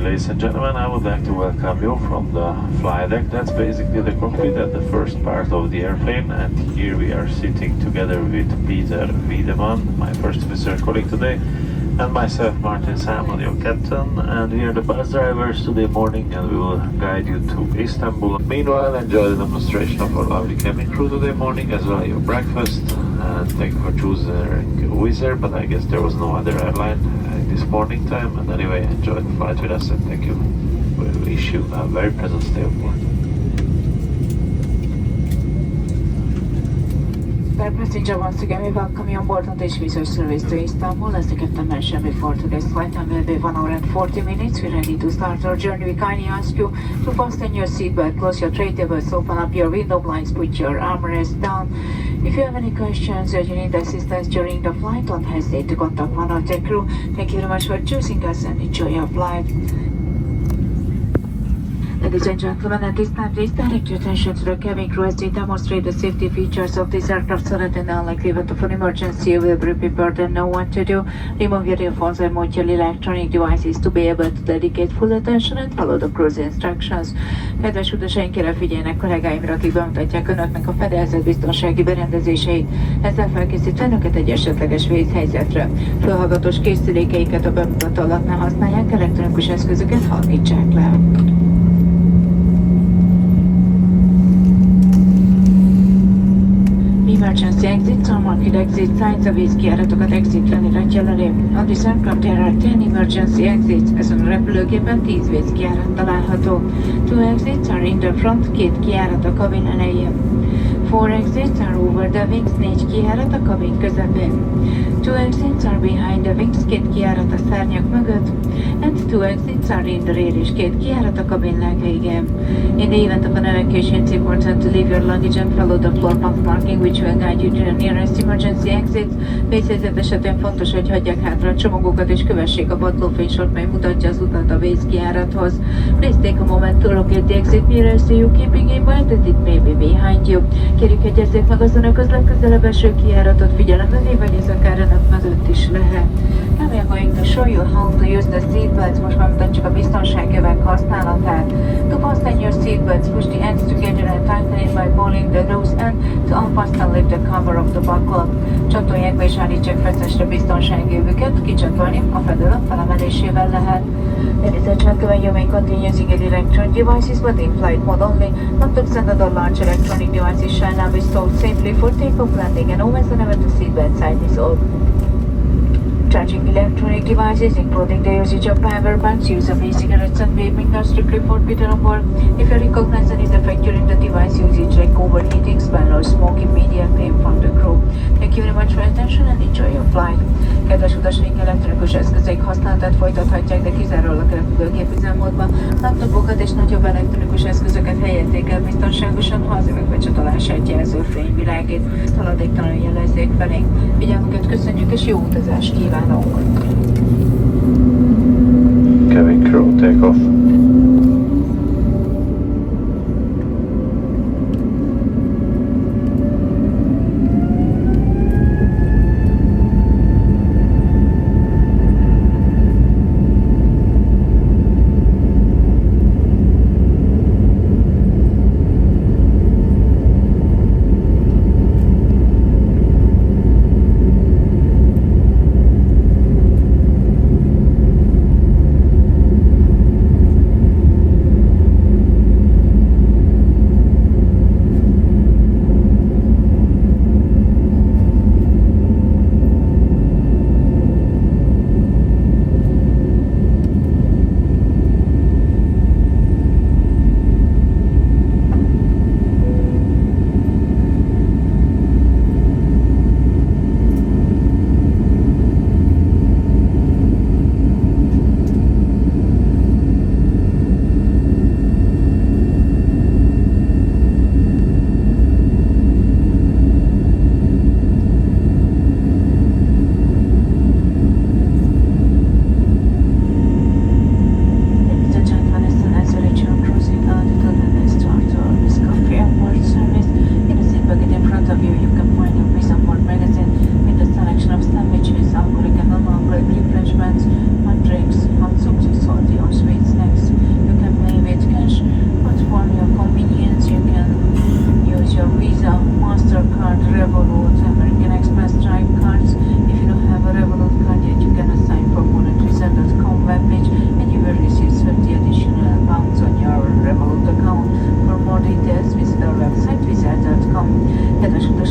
ladies and gentlemen, I would like to welcome you from the flight deck. That's basically the cockpit at the first part of the airplane, and here we are sitting together with Peter Wiedemann, my first officer colleague today, and myself, Martin Salmon, your captain, and we are the bus drivers today morning, and we will guide you to Istanbul. Meanwhile, enjoy the demonstration of our lovely cabin crew today morning, as well as your breakfast, and thank you for choosing Wizz Air, but I guess there was no other airline this morning time, and anyway, enjoy the flight with us, and thank you. We wish you a very pleasant stay aboard. Dear passenger, once again we welcome you on board on this Wizz Air service to Istanbul. As the captain mentioned before, today's flight time will be 1 hour and 40 minutes. We're ready to start our journey. We kindly ask you to fasten your seatbelt, close your tray tables, open up your window blinds, put your armrest down. If you have any questions or you need assistance during the flight, don't hesitate to contact one of the crew. Thank you very much for choosing us and enjoy your flight. Ladies and gentlemen, at this time, please direct your attention to the cabin crew as they demonstrate the safety features of this aircraft so that in the unlikely event of an emergency, you will be prepared and know what to do. Remove your earphones and mute your electronic devices to be able to dedicate full attention and follow the cruise instructions. Kedves utasaink, kérem figyeljenek kollégáimra, akik bemutatják önöknek a fedélzet biztonsági berendezéseit, ezzel felkészítve önöket egy esetleges vészhelyzetre. Fölhallgatós készülékeiket a bemutató alatt ne használják, elektronikus eszközöket hallgassák le. Emergency exits are marked exit signs. A vízkijáratokat exit felirat jelöli. On this aircraft there are 10 emergency exits. Ezen a repülőgépen 10 vízkijárat található. 2 exits are in the front, 2 kijárat a kabin elején. 4 exits are over the wings, 4 kijárat a kabin közepén. 2 exits are behind the wings, 2 kijárat a szárnyak mögött. And 2 exits are in the rear, és 2 kijárat a kabin legvégén. In the event of an evacuation, it's important to leave your luggage and follow the floor path marking, which will guide you to the nearest emergency exits. Vészhelyzet esetén fontos, hogy hagyják hátra a csomagokat és kövessék a padlófénysort, mely mutatja az utat a vészkijárathoz. Please take a moment to locate the exit mirrors so you keeping in mind that it may be behind you. Kérjük, jegyezzék meg az önökhöz legközelebb eső kijáratot figyelem mögé, vagy ez akár önök mögött is lehet. Now we are going to show you how to use the seatbelts. Most már mutatjuk a biztonságövek használatát. To fasten your seatbelts, push the ends together and tighten it by pulling the loose end. To unfasten, lift the cover of the buckle. Csatolják be és állítsák feszesre biztonságövüket. Kicsatolni a fedőlap felemelésével lehet. Ladies and gentlemen, you may continue using electronic devices, but in flight mode only. Not to send other large electronic devices shall now be stored safely for takeoff, landing, and always whenever the seatbelt sign is off. Charging electronic devices, including the usage of power banks, use of e-cigarettes and vaping are strictly forbidden on board. If you recognize any defect during the device usage, like overheating, smell or smoke, immediately inform the crew. Thank you very much for your attention and enjoy your flight. Kedves utasaink, elektronikus eszközeik használatát folytathatják, de kizárólag repülőgép üzemmódban. Laptopokat és nagyobb elektronikus eszközöket helyezzék el biztonságosan, ha az övek becsatolását jelző fény világít. Haladéktalanul jelezzék felénk. Figyelmüket köszönjük és jó utazást kívánunk! Cabin crew, takeoff.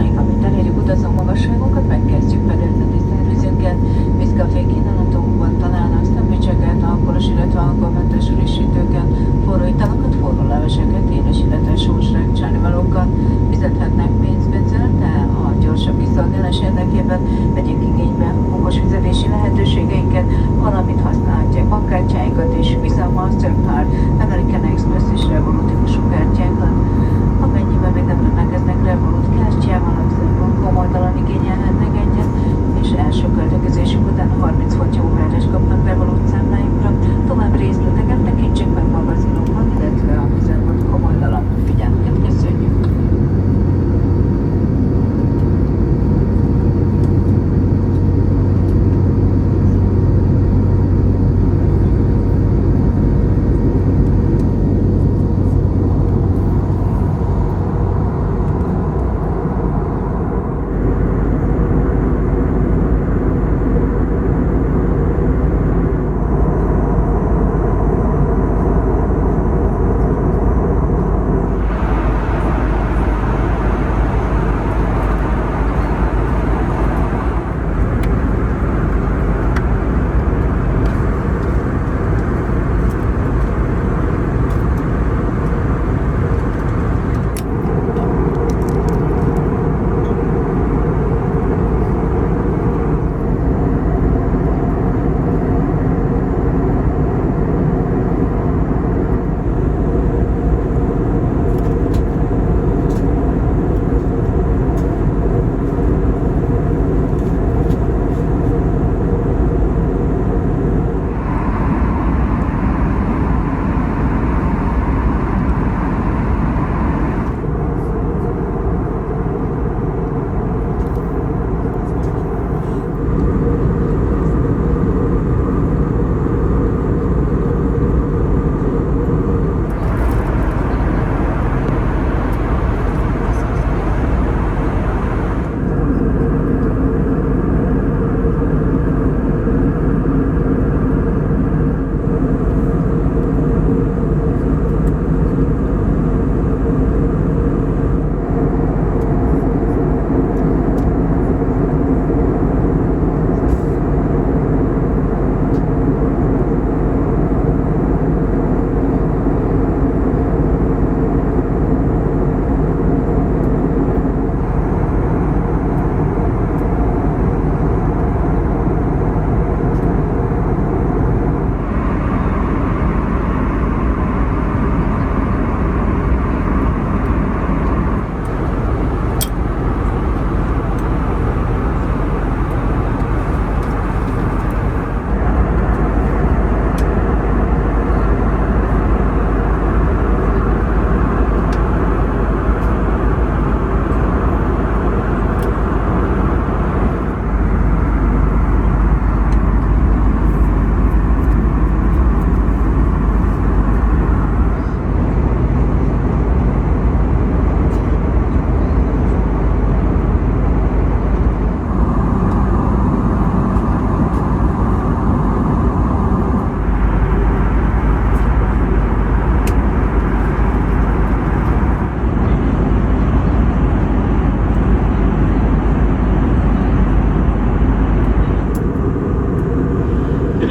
várakozásaink, amit elérjük utazó magasságokat, megkezdjük fedélzeti szervizünkkel. Vízkafé kínálatunkban találnak szendvicseket, alkoholos, illetve alkoholmentes frissítőket, forró italokat, forró leveseket, édes, illetve sós rákcsálnivalókat. Fizethetnek pénzbecel, de a gyorsabb kiszolgálás érdekében vegyék igénybe okos fizetési lehetőségeinket, valamint használhatják bankkártyáikat és Visa, Mastercard, American Express és Revolut típusú kártyákat. Amennyiben még nem rendelkeznek Revolut kártyával, akkor bankom oldalon igényelhetnek egyet, és első költekezésük után 30 fortyóórás kapnak Revolut számlájukra. További részleteket tekintsék meg magazinunkban, illetve a Wizz.com oldalon. Figyelmüket köszönjük!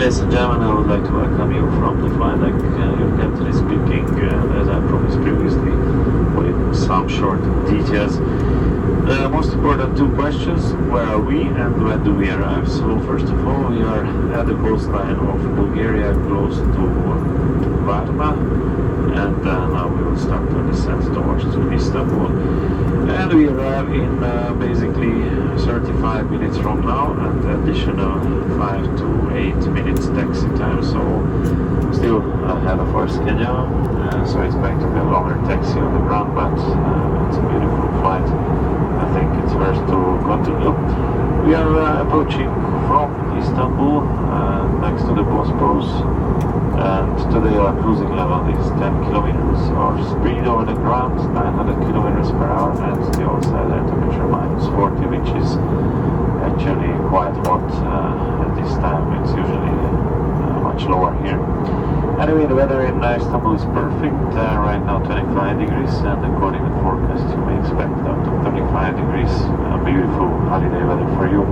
Ladies and gentlemen, I would like to welcome you from the flight deck. Your captain is speaking, as I promised previously, with some short details. The most important two questions: where are we and when do we arrive? So first of all, we are at the coastline of Bulgaria, close to Varna, and now we will start to descend towards Istanbul. And we arrive in basically 35 minutes from now, and additional 5 to 8 minutes taxi time, so still ahead of our schedule. So it's going to be a longer taxi on the ground, but it's a beautiful flight. I think it's worth to continue. We are approaching from Istanbul, next to the Bosphorus, and today our cruising level is 10 kilometers. Our speed over the ground 900 kilometers per hour, and the outside air temperature -40, which is actually quite hot at this time. It's usually much lower here. Anyway, the weather in Istanbul is perfect. Right now 25 degrees, and according to forecast you may expect up to 35 degrees. Beautiful holiday weather for you.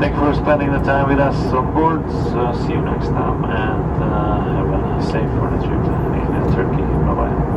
Thank you for spending the time with us on board. See you next time, and have a safe for the trip in Turkey. Bye bye.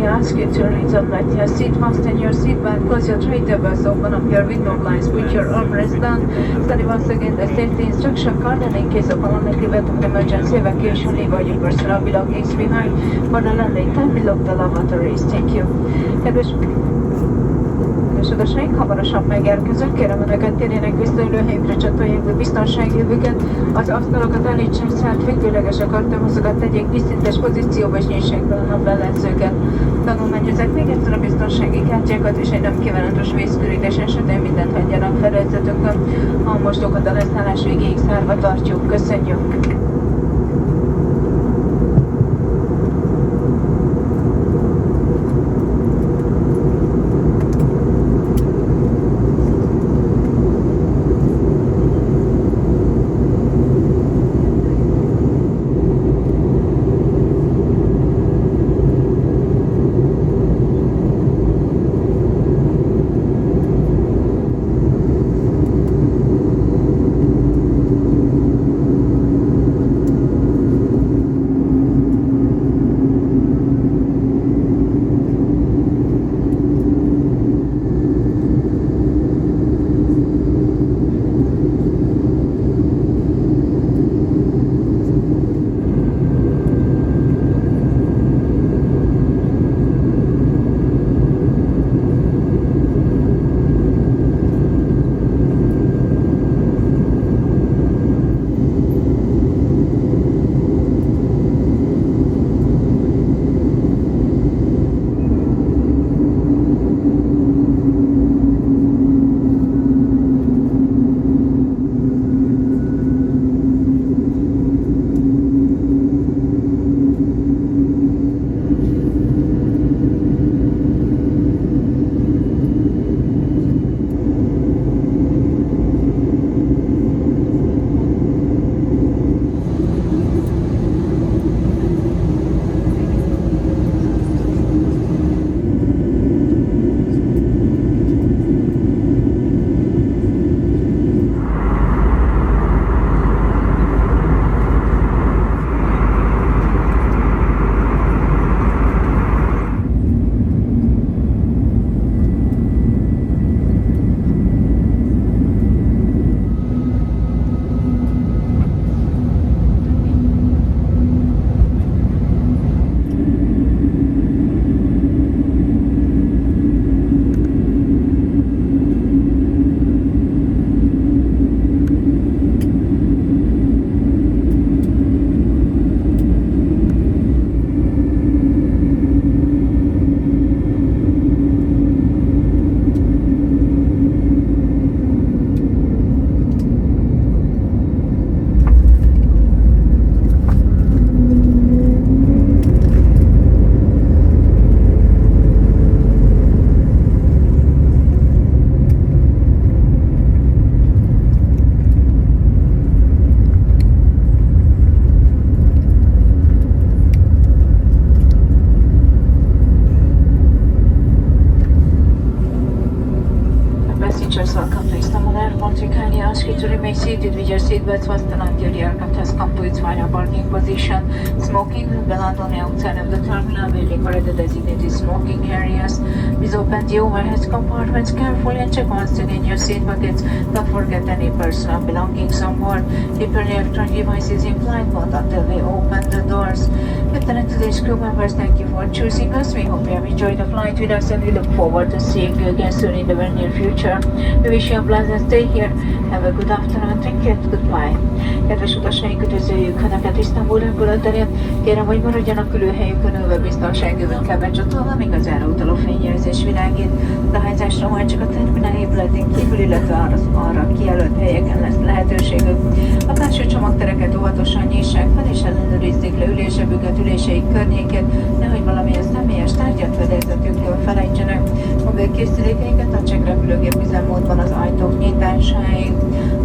Ask you to return your seat, fasten your seatbelt, close your tray tables, open up your window blinds, put your armrest down. Study once again the safety instruction card, and in case of an unlikely event of emergency evacuation, leave all your personal belongings behind. For the landing time, below the lavatories. Thank you. Kedves hamarosan megérkezünk, kérem Önöket térjenek vissza ülőhelyükre, csatolják be biztonsági övüket, az asztalokat állítsák szállt, függőlegesek artemozokat tegyék vízszintes pozícióba, és nyissák be a naplellenzőket. Tanulmányozzák még egyszer a biztonsági kártyákat, és egy nem kívánatos vízkürítés esetén mindent hagyjanak fedélzetükön. A mosdókat a leszállás végéig zárva tartjuk. Köszönjük! Seated with your seatbelts fastened until the aircraft has come to its final parking position. Smoking will be allowed on the outside of the terminal building or at the designated smoking areas. Please open the overhead compartments carefully and check once again your seat buckets. Don't forget any personal belongings on board. Keep your electronic devices in flight mode until we open the doors. Captain and today's crew members, thank you for choosing us. We hope you have enjoyed the flight with us and we look forward to seeing you again soon in the very near future. We wish you a pleasant stay here. Have a good afternoon Thank you and goodbye. Kedves utasaink, üdvözöljük Önöket Istanbul repülőterén. Kérem, hogy maradjanak ülőhelyükön ülve biztonságövünkkel becsatolva, míg az járóutaló fényjelzés világít. A hajtásra majd csak a terminál épületén kívül, illetve arra kijelölt helyeken lesz lehetőségük. A belső csomagtereket óvatosan nyissák fel, és ellenőrizzék le ülésebüket, üléseik környékét, nehogy valamilyen személyes tárgyat fedezetükről felejtsenek. Mobil készülékeiket a cseh repülőgép üzemmódban az ajtók nyitásáig.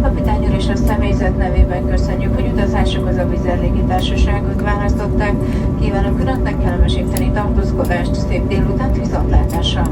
Kapitány úr és a személyzet nevében köszönjük, hogy utazásukhoz a Wizz Air légitársaságot választották. Kívánok Önöknek kellemes itteni tartózkodást, szép délutánt, viszontlátásra!